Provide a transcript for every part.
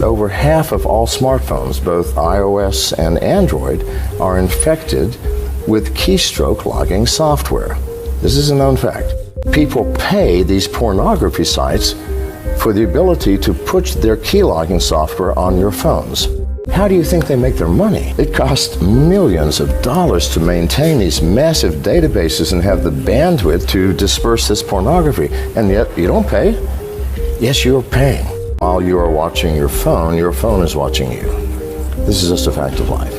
Over half of all smartphones, both iOS and Android, are infected with keystroke logging software. This is a known fact. People pay these pornography sites for the ability to push their key logging software on your phones. How do you think they make their money? It costs millions of dollars to maintain these massive databases and have the bandwidth to disperse this pornography, and yet you don't pay? Yes, you're paying. While you are watching your phone is watching you. This is just a fact of life.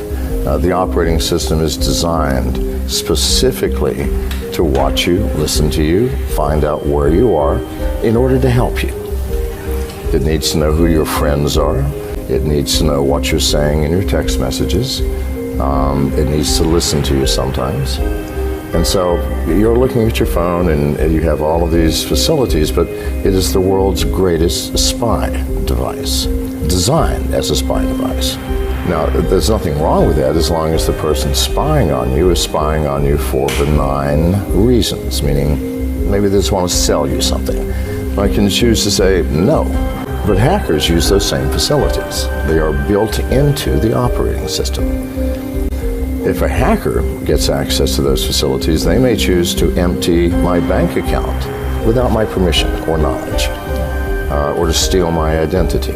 The operating system is designed specifically to watch you, listen to you, find out where you are in order to help you. It needs to know who your friends are. It needs to know what you're saying in your text messages. It needs to listen to you sometimes. And so you're looking at your phone and you have all of these facilities, but it is the world's greatest spy device, designed as a spy device. Now, there's nothing wrong with that as long as the person spying on you is spying on you for benign reasons, meaning maybe they just want to sell you something. I can choose to say no. But hackers use those same facilities. They are built into the operating system. If a hacker gets access to those facilities, they may choose to empty my bank account without my permission or knowledge, or to steal my identity,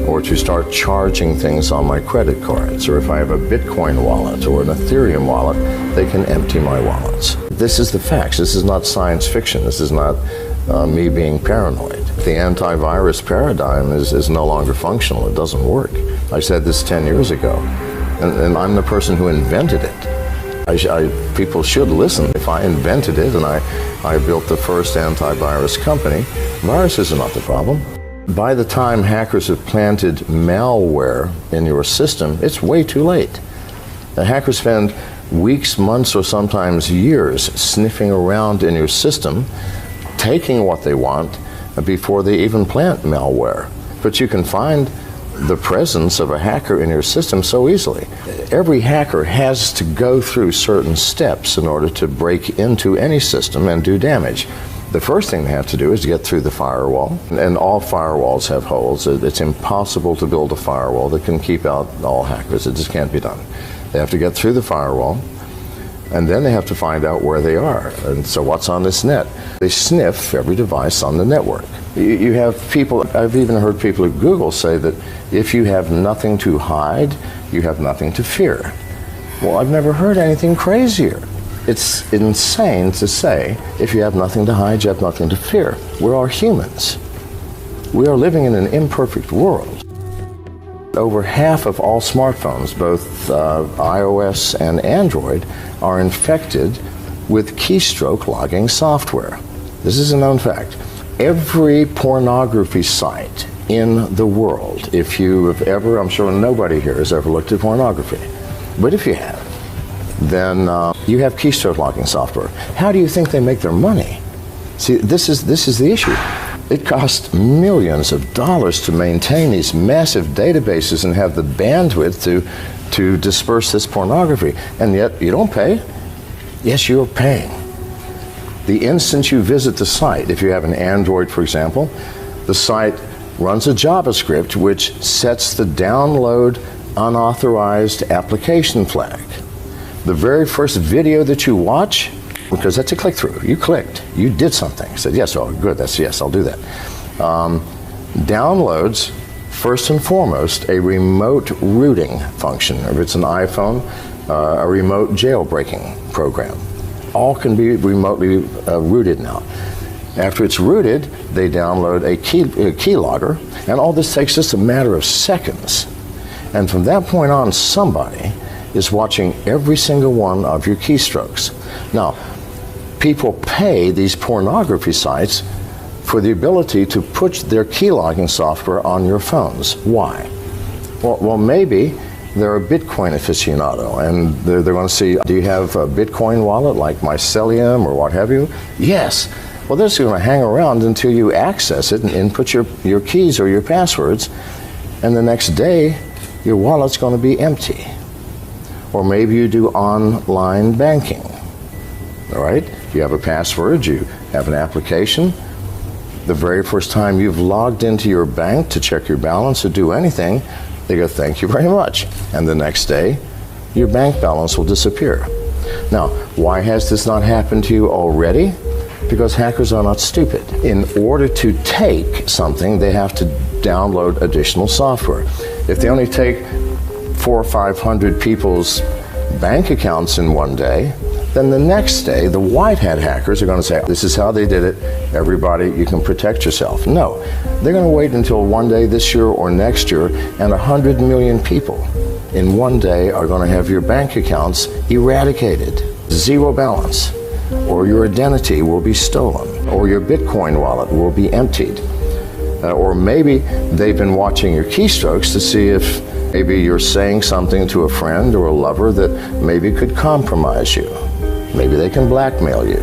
or to start charging things on my credit cards, or if I have a Bitcoin wallet or an Ethereum wallet, they can empty my wallets. This is the facts. This is not science fiction. This is not me being paranoid. The antivirus paradigm is no longer functional. It doesn't work. I said this 10 years ago. And I'm the person who invented it. People should listen. If I invented it and I built the first antivirus company, viruses are not the problem. By the time hackers have planted malware in your system, it's way too late. The hackers spend weeks, months, or sometimes years sniffing around in your system, taking what they want before they even plant malware. But you can find the presence of a hacker in your system so easily. Every hacker has to go through certain steps in order to break into any system and do damage. The first thing they have to do is get through the firewall, and all firewalls have holes. It's impossible to build a firewall that can keep out all hackers. It just can't be done. They have to get through the firewall, and then they have to find out where they are. And so what's on this net? They sniff every device on the network. You have people, I've even heard people at Google say that if you have nothing to hide, you have nothing to fear. Well, I've never heard anything crazier. It's insane to say if you have nothing to hide, you have nothing to fear. We are humans. We are living in an imperfect world. Over half of all smartphones, both iOS and Android, are infected with keystroke logging software. This is a known fact. Every pornography site in the world, if you have ever, I'm sure nobody here has ever looked at pornography, but if you have, then you have keystroke logging software. How do you think they make their money? See, this is the issue. It costs millions of dollars to maintain these massive databases and have the bandwidth to disperse this pornography, and yet you don't pay? Yes, you're paying. The instant you visit the site, if you have an Android, for example, the site runs a JavaScript which sets the download unauthorized application flag. The very first video that you watch, because that's a click-through. You clicked. You did something. You said, yes, oh, good, that's yes, I'll do that. Downloads, first and foremost, a remote rooting function. If it's an iPhone, a remote jailbreaking program. All can be remotely rooted now. After it's rooted, they download a keylogger, and all this takes just a matter of seconds. And from that point on, somebody is watching every single one of your keystrokes. Now, people pay these pornography sites for the ability to push their keylogging software on your phones. Why? Well, maybe they're a Bitcoin aficionado, and they're going to see, do you have a Bitcoin wallet like Mycelium or what have you? Yes. Well, they're just going to hang around until you access it and input your keys or your passwords, and the next day, your wallet's going to be empty. Or maybe you do online banking, all right? You have a password, you have an application, The very first time you've logged into your bank to check your balance or do anything, they go, thank you very much. And the next day, your bank balance will disappear. Now, why has this not happened to you already? Because hackers are not stupid. In order to take something, they have to download additional software. If they only take 400 or 500 people's bank accounts in one day, then the next day, the white hat hackers are going to say, this is how they did it. Everybody, you can protect yourself. No, they're going to wait until one day this year or next year, and 100 million people in one day are going to have your bank accounts eradicated. Zero balance. Or your identity will be stolen. Or your Bitcoin wallet will be emptied. Or maybe they've been watching your keystrokes to see if maybe you're saying something to a friend or a lover that maybe could compromise you. Maybe they can blackmail you.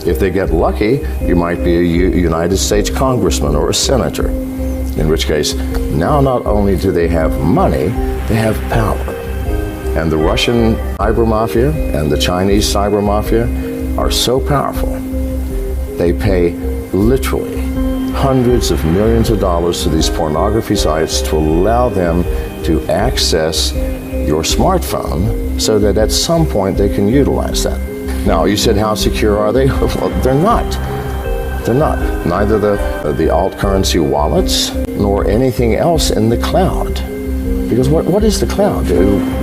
If they get lucky, you might be a United States congressman or a senator. In which case, now not only do they have money, they have power. And the Russian cyber mafia and the Chinese cyber mafia are so powerful, they pay literally hundreds of millions of dollars to these pornography sites to allow them to access your smartphone so that at some point they can utilize that. Now, you said, how secure are they? Well, they're not. They're not. Neither the alt currency wallets nor anything else in the cloud. Because what is the cloud?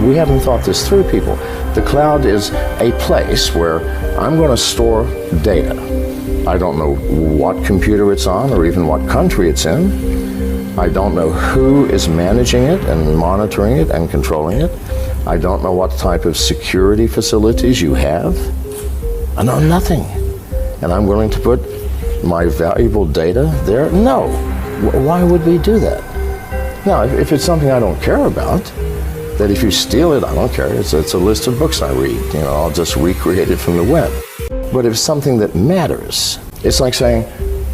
We haven't thought this through, people. The cloud is a place where I'm going to store data. I don't know what computer it's on or even what country it's in. I don't know who is managing it and monitoring it and controlling it. I don't know what type of security facilities you have. I know nothing. And I'm willing to put my valuable data there? No. Why would we do that? Now, if it's something I don't care about, that if you steal it, I don't care. It's a list of books I read. You know, I'll just recreate it from the web. But if it's something that matters, it's like saying,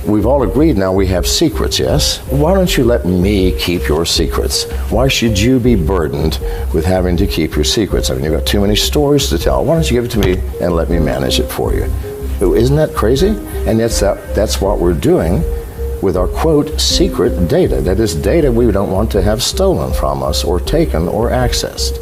we've all agreed now we have secrets, yes? Why don't you let me keep your secrets? Why should you be burdened with having to keep your secrets? I mean, you've got too many stories to tell. Why don't you give it to me and let me manage it for you? Isn't that crazy? And that's what we're doing with our, quote, secret data. That is data we don't want to have stolen from us or taken or accessed.